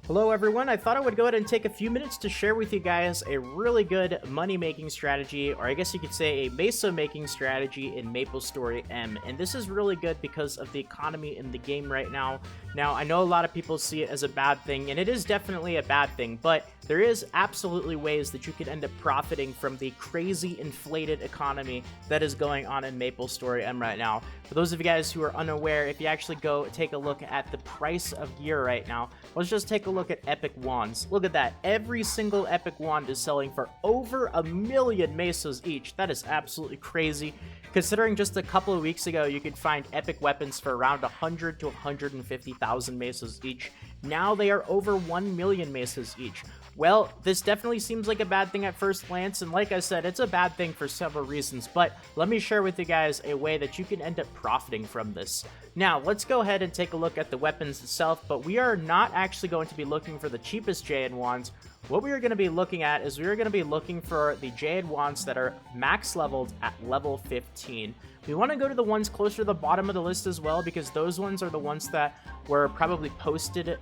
Hello everyone, I thought I would go ahead and take a few minutes to share with you guys a really good money-making strategy, or I guess you could say a MESO-making strategy in Maplestory M. And this is really good because of the economy in the game right now. Now, I know a lot of people see it as a bad thing, and it is definitely a bad thing, but there is absolutely ways that you could end up profiting from the crazy inflated economy that is going on in Maplestory M right now. For those of you guys who are unaware, if you actually go take a look at the price of gear right now, let's just take a look at epic wands. Look at that. Every single epic wand is selling for over 1,000,000 mesos each. That is absolutely crazy. Considering just a couple of weeks ago, you could find epic weapons for around 100 to 150,000 mesos each. Now they are over 1,000,000 mesos each. Well, this definitely seems like a bad thing at first glance, and like I said, it's a bad thing for several reasons, but let me share with you guys a way that you can end up profiting from this. Now, let's go ahead and take a look at the weapons itself, but we are not actually going to be looking for the cheapest Jade wands. What we are going to be looking at is we are going to be looking for the Jade wands that are max leveled at level 15. We want to go to the ones closer to the bottom of the list as well, because those ones are the ones that were probably posted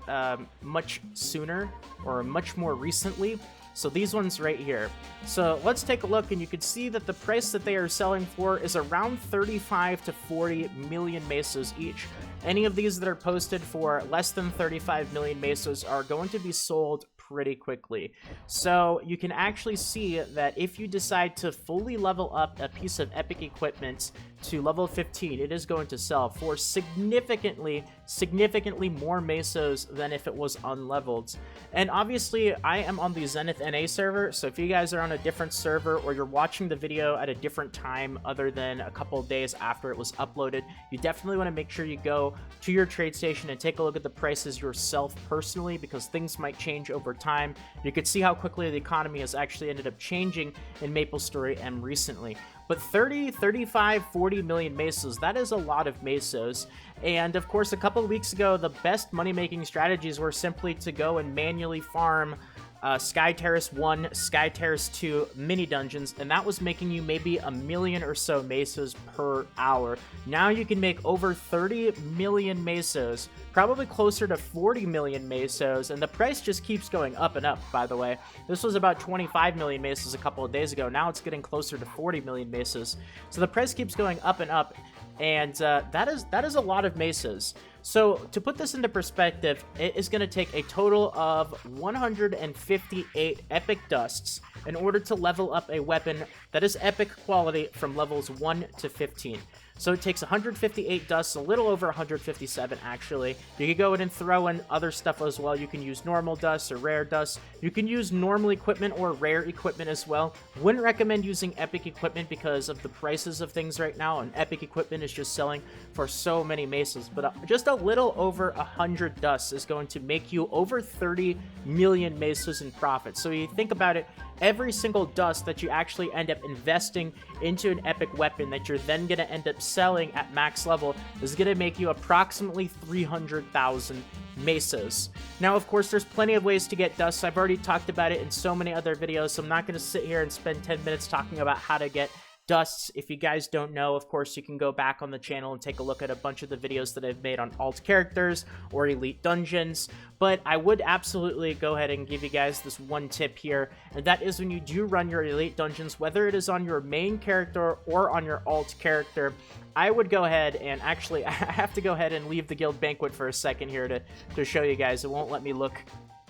much sooner or much more recently. So these ones right here. So let's take a look, and you can see that the price that they are selling for is around 35 to 40 million mesos each. Any of these that are posted for less than 35 million mesos are going to be sold pretty quickly. So you can actually see that if you decide to fully level up a piece of epic equipment to level 15, it is going to sell for significantly more mesos than if it was unleveled. And obviously, I am on the Zenith NA server, so if you guys are on a different server or you're watching the video at a different time other than a couple of days after it was uploaded, you definitely want to make sure you go to your trade station and take a look at the prices yourself personally, because things might change over time. You could see how quickly the economy has actually ended up changing in Maplestory M recently. But 30, 35, 40 million mesos, that is a lot of mesos. And of course, a couple of weeks ago, the best money-making strategies were simply to go and manually farm Sky Terrace 1, Sky Terrace 2 mini dungeons, and that was making you maybe 1,000,000 or so mesos per hour. Now you can make over 30 million mesos, probably closer to 40 million mesos, and the price just keeps going up and up, by the way. This was about 25 million mesos a couple of days ago. Now it's getting closer to 40 million mesos. So the price keeps going up and up, and that is a lot of mesos. So to put this into perspective, it is going to take a total of 158 epic dusts in order to level up a weapon that is epic quality from levels 1 to 15. So it takes 158 dusts, a little over 157 actually. You can go in and throw in other stuff as well. You can use normal dusts or rare dusts. You can use normal equipment or rare equipment as well. Wouldn't recommend using epic equipment because of the prices of things right now, and epic equipment is just selling for so many mesos. But just a little over 100 dusts is going to make you over 30 million mesos in profit. So you think about it, every single dust that you actually end up investing into an epic weapon that you're then going to end up selling at max level is going to make you approximately 300,000 mesos. Now, of course, there's plenty of ways to get dusts. I've already talked about it in so many other videos, so I'm not going to sit here and spend 10 minutes talking about how to get dusts. If you guys don't know, of course, you can go back on the channel and take a look at a bunch of the videos that I've made on alt characters or elite dungeons. But I would absolutely go ahead and give you guys this one tip here, and that is when you do run your elite dungeons, whether it is on your main character or on your alt character, I would go ahead and actually, I have to go ahead and leave the guild banquet for a second here to show you guys. It won't let me look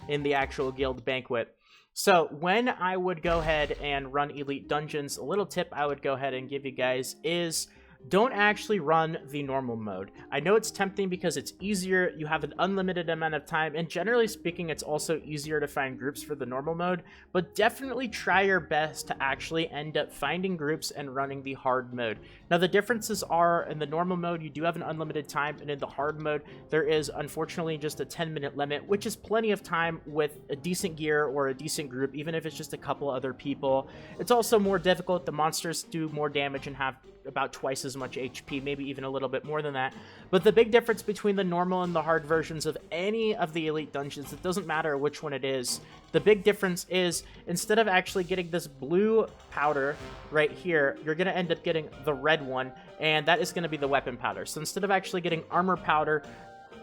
in the actual guild banquet. So when I would go ahead and run elite dungeons, a little tip I would go ahead and give you guys is don't actually run the normal mode. I know it's tempting because it's easier, you have an unlimited amount of time, and generally speaking, it's also easier to find groups for the normal mode, but definitely try your best to actually end up finding groups and running the hard mode. Now, the differences are in the normal mode, you do have an unlimited time, and in the hard mode, there is unfortunately just a 10-minute limit, which is plenty of time with a decent gear or a decent group, even if it's just a couple other people. It's also more difficult. The monsters do more damage and have about twice as much HP, maybe even a little bit more than that. But the big difference between the normal and the hard versions of any of the elite dungeons, it doesn't matter which one it is, the big difference is instead of actually getting this blue powder right here, you're going to end up getting the red one, and that is going to be the weapon powder. So instead of actually getting armor powder,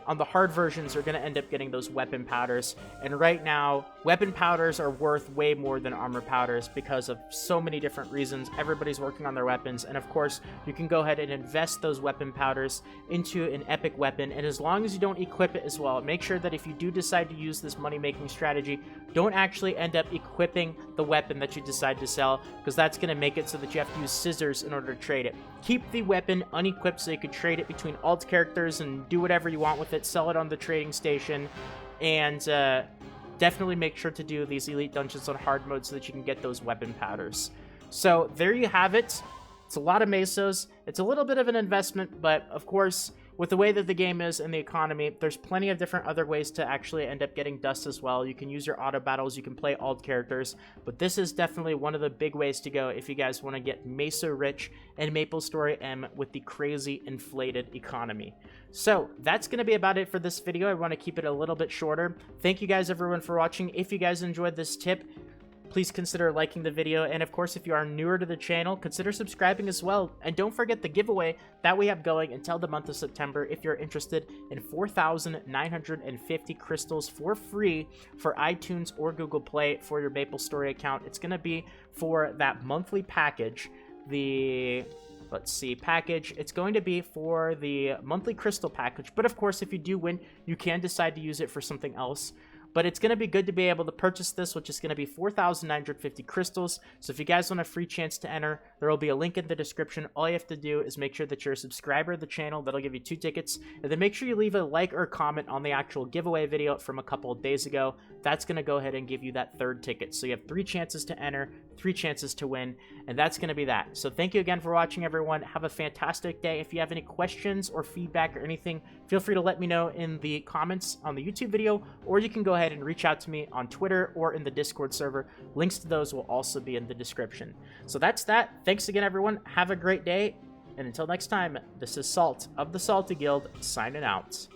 on the hard versions are going to end up getting those weapon powders. And right now, weapon powders are worth way more than armor powders because of so many different reasons. Everybody's working on their weapons, and of course, you can go ahead and invest those weapon powders into an epic weapon. And as long as you don't equip it as well, make sure that if you do decide to use this money-making strategy, don't actually end up equipping the weapon that you decide to sell, because that's going to make it so that you have to use scissors in order to trade it. Keep the weapon unequipped so you can trade it between alt characters and do whatever you want with it, sell it on the trading station, and definitely make sure to do these elite dungeons on hard mode so that you can get those weapon powders. So there you have it. It's a lot of mesos. It's a little bit of an investment, but of course, with the way that the game is and the economy, there's plenty of different other ways to actually end up getting dust as well. You can use your auto battles, you can play alt characters, but this is definitely one of the big ways to go if you guys want to get MESO rich and Maplestory M with the crazy inflated economy. So that's going to be about it for this video. I want to keep it a little bit shorter. Thank you guys everyone for watching. If you guys enjoyed this tip, please consider liking the video, and of course, if you are newer to the channel, consider subscribing as well. And don't forget the giveaway that we have going until the month of September if you're interested in 4,950 crystals for free for iTunes or Google Play for your Maplestory account. It's going to be for that monthly package, package. It's going to be for the monthly crystal package, but of course, if you do win, you can decide to use it for something else. But it's going to be good to be able to purchase this, which is going to be 4,950 crystals. So if you guys want a free chance to enter, there will be a link in the description. All you have to do is make sure that you're a subscriber of the channel. That'll give you 2 tickets. And then make sure you leave a like or comment on the actual giveaway video from a couple of days ago. That's going to go ahead and give you that 3rd ticket. So you have 3 chances to enter, 3 chances to win, and that's going to be that. So thank you again for watching, everyone. Have a fantastic day. If you have any questions or feedback or anything, feel free to let me know in the comments on the YouTube video, or you can go ahead and reach out to me on Twitter or in the Discord server. Links to those will also be in the description. So that's that. Thanks again, everyone. Have a great day. And until next time, this is Salt of the Salty Guild signing out.